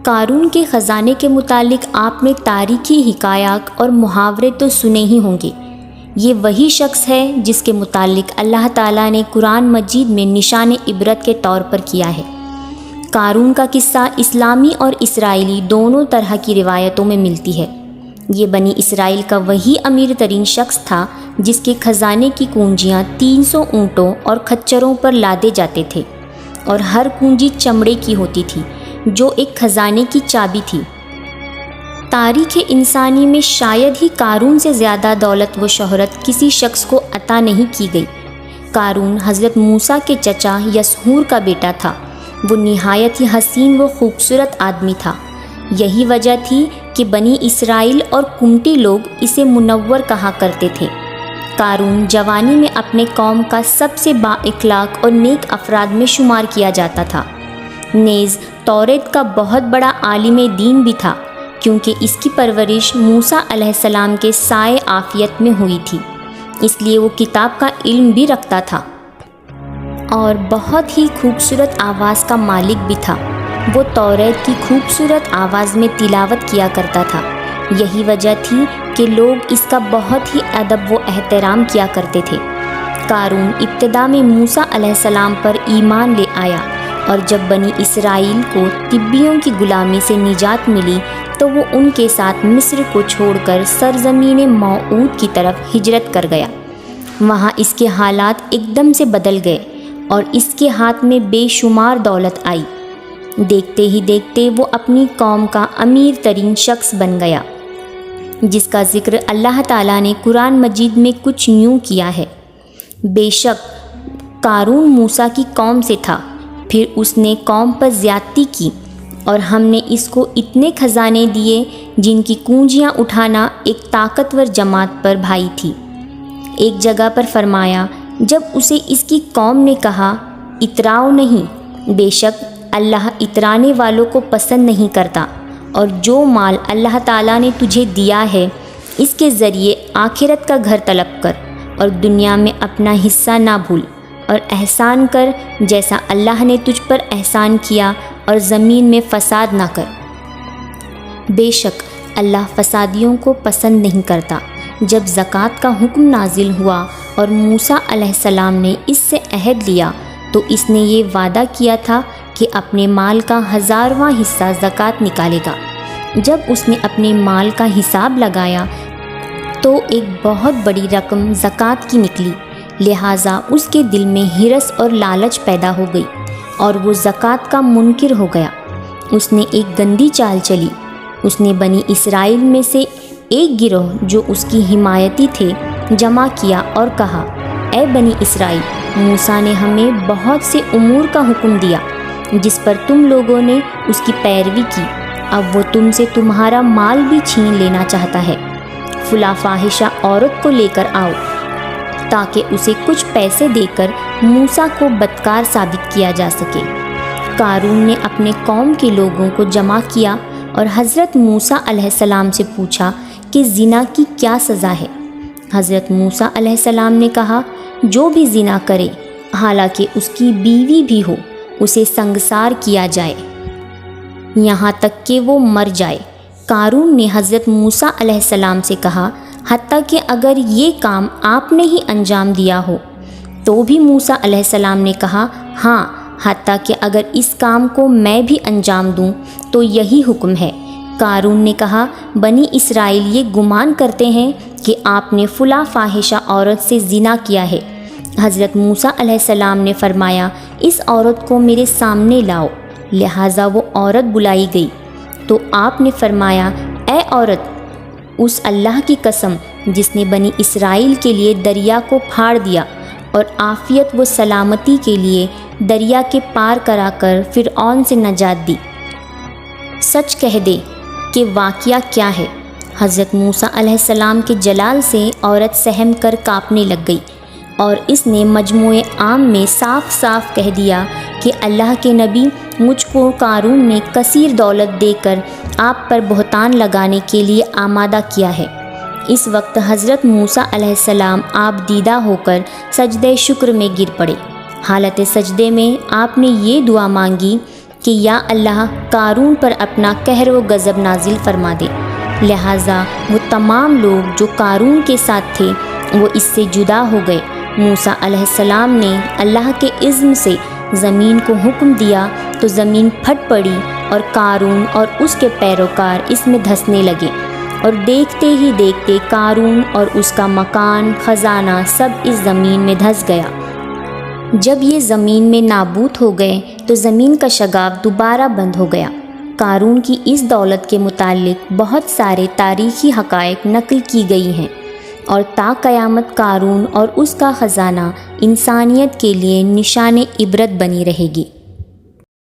قارون کے خزانے کے متعلق آپ نے تاریخی حکایات اور محاورے تو سنے ہی ہوں گے۔ یہ وہی شخص ہے جس کے متعلق اللہ تعالیٰ نے قرآن مجید میں نشان عبرت کے طور پر کیا ہے۔ قارون کا قصہ اسلامی اور اسرائیلی دونوں طرح کی روایتوں میں ملتی ہے۔ یہ بنی اسرائیل کا وہی امیر ترین شخص تھا جس کے خزانے کی کنجیاں 300 اونٹوں اور کھچروں پر لادے جاتے تھے، اور ہر کنجی چمڑے کی ہوتی تھی جو ایک خزانے کی چابی تھی۔ تاریخ انسانی میں شاید ہی قارون سے زیادہ دولت و شہرت کسی شخص کو عطا نہیں کی گئی۔ قارون حضرت موسیٰ کے چچا یسہور کا بیٹا تھا۔ وہ نہایت ہی حسین و خوبصورت آدمی تھا۔ یہی وجہ تھی کہ بنی اسرائیل اور کمٹی لوگ اسے منور کہا کرتے تھے۔ قارون جوانی میں اپنے قوم کا سب سے با اخلاق اور نیک افراد میں شمار کیا جاتا تھا۔ نیز توریت کا بہت بڑا عالم دین بھی تھا، کیونکہ اس کی پرورش موسیٰ علیہ السلام کے سائے عافیت میں ہوئی تھی، اس لیے وہ کتاب کا علم بھی رکھتا تھا اور بہت ہی خوبصورت آواز کا مالک بھی تھا۔ وہ توریت کی خوبصورت آواز میں تلاوت کیا کرتا تھا۔ یہی وجہ تھی کہ لوگ اس کا بہت ہی ادب و احترام کیا کرتے تھے۔ قارون ابتدا میں موسیٰ علیہ السلام پر ایمان لے آیا، اور جب بنی اسرائیل کو طبیوں کی غلامی سے نجات ملی تو وہ ان کے ساتھ مصر کو چھوڑ کر سرزمین موعود کی طرف ہجرت کر گیا۔ وہاں اس کے حالات ایک دم سے بدل گئے اور اس کے ہاتھ میں بے شمار دولت آئی۔ دیکھتے ہی دیکھتے وہ اپنی قوم کا امیر ترین شخص بن گیا، جس کا ذکر اللہ تعالیٰ نے قرآن مجید میں کچھ یوں کیا ہے: بے شک قارون موسیٰ کی قوم سے تھا، پھر اس نے قوم پر زیادتی کی، اور ہم نے اس کو اتنے خزانے دیے جن کی کنجیاں اٹھانا ایک طاقتور جماعت پر بھاری تھی۔ ایک جگہ پر فرمایا، جب اسے اس کی قوم نے کہا اتراؤ نہیں، بے شک اللہ اترانے والوں کو پسند نہیں کرتا، اور جو مال اللہ تعالیٰ نے تجھے دیا ہے اس کے ذریعے آخرت کا گھر طلب کر، اور دنیا میں اپنا حصہ نہ بھول، اور احسان کر جیسا اللہ نے تجھ پر احسان کیا، اور زمین میں فساد نہ کر۔ بے شک اللہ فسادیوں کو پسند نہیں کرتا۔ جب زکوٰۃ کا حکم نازل ہوا اور موسیٰ علیہ السلام نے اس سے عہد لیا تو اس نے یہ وعدہ کیا تھا کہ اپنے مال کا 1000واں حصہ زکوٰۃ نکالے گا۔ جب اس نے اپنے مال کا حساب لگایا تو ایک بہت بڑی رقم زکوٰۃ کی نکلی، لہٰذا اس کے دل میں ہرس اور لالچ پیدا ہو گئی اور وہ زکوٰۃ کا منکر ہو گیا۔ اس نے ایک گندی چال چلی۔ اس نے بنی اسرائیل میں سے ایک گروہ جو اس کی حمایتی تھے جمع کیا اور کہا، اے بنی اسرائیل، موسیٰ نے ہمیں بہت سے امور کا حکم دیا جس پر تم لوگوں نے اس کی پیروی کی، اب وہ تم سے تمہارا مال بھی چھین لینا چاہتا ہے۔ فلاں فاحشہ عورت کو لے کر آؤ تاکہ اسے کچھ پیسے دے کر موسیٰ کو بدکار ثابت کیا جا سکے۔ قارون نے اپنے قوم کے لوگوں کو جمع کیا اور حضرت موسیٰ علیہ السلام سے پوچھا کہ زنا کی کیا سزا ہے۔ حضرت موسیٰ علیہ السلام نے کہا، جو بھی زنا کرے حالانکہ اس کی بیوی بھی ہو اسے سنگسار کیا جائے یہاں تک کہ وہ مر جائے۔ قارون نے حضرت موسیٰ علیہ السلام سے کہا، حتیٰ کہ اگر یہ کام آپ نے ہی انجام دیا ہو تو بھی؟ موسیٰ علیہ السلام نے کہا، ہاں، حتیٰ کہ اگر اس کام کو میں بھی انجام دوں تو یہی حکم ہے۔ قارون نے کہا، بنی اسرائیل یہ گمان کرتے ہیں کہ آپ نے فلاں فاحشہ عورت سے زنا کیا ہے۔ حضرت موسیٰ علیہ السلام نے فرمایا، اس عورت کو میرے سامنے لاؤ۔ لہٰذا وہ عورت بلائی گئی تو آپ نے فرمایا، اے عورت، اس اللہ کی قسم جس نے بنی اسرائیل کے لیے دریا کو پھاڑ دیا اور عافیت و سلامتی کے لیے دریا کے پار کرا کر فرعون سے نجات دی، سچ کہہ دے کہ واقعہ کیا ہے۔ حضرت موسیٰ علیہ السلام کے جلال سے عورت سہم کر کانپنے لگ گئی اور اس نے مجموع عام میں صاف صاف کہہ دیا کہ اللہ کے نبی، مجھ کو قارون نے کثیر دولت دے کر آپ پر بہتان لگانے کے لیے آمادہ کیا ہے۔ اس وقت حضرت موسیٰ علیہ السلام آپ دیدہ ہو کر سجدہ شکر میں گر پڑے۔ حالت سجدے میں آپ نے یہ دعا مانگی کہ یا اللہ قارون پر اپنا قہر و غضب نازل فرما دے۔ لہٰذا وہ تمام لوگ جو قارون کے ساتھ تھے وہ اس سے جدا ہو گئے۔ موسیٰ علیہ السلام نے اللہ کے اذن سے زمین کو حکم دیا تو زمین پھٹ پڑی اور قارون اور اس کے پیروکار اس میں دھسنے لگے، اور دیکھتے ہی دیکھتے قارون اور اس کا مکان خزانہ سب اس زمین میں دھس گیا۔ جب یہ زمین میں نابود ہو گئے تو زمین کا شگاف دوبارہ بند ہو گیا۔ قارون کی اس دولت کے متعلق بہت سارے تاریخی حقائق نقل کی گئی ہیں، اور تا قیامت قارون اور اس کا خزانہ انسانیت کے لیے نشان عبرت بنی رہے گی۔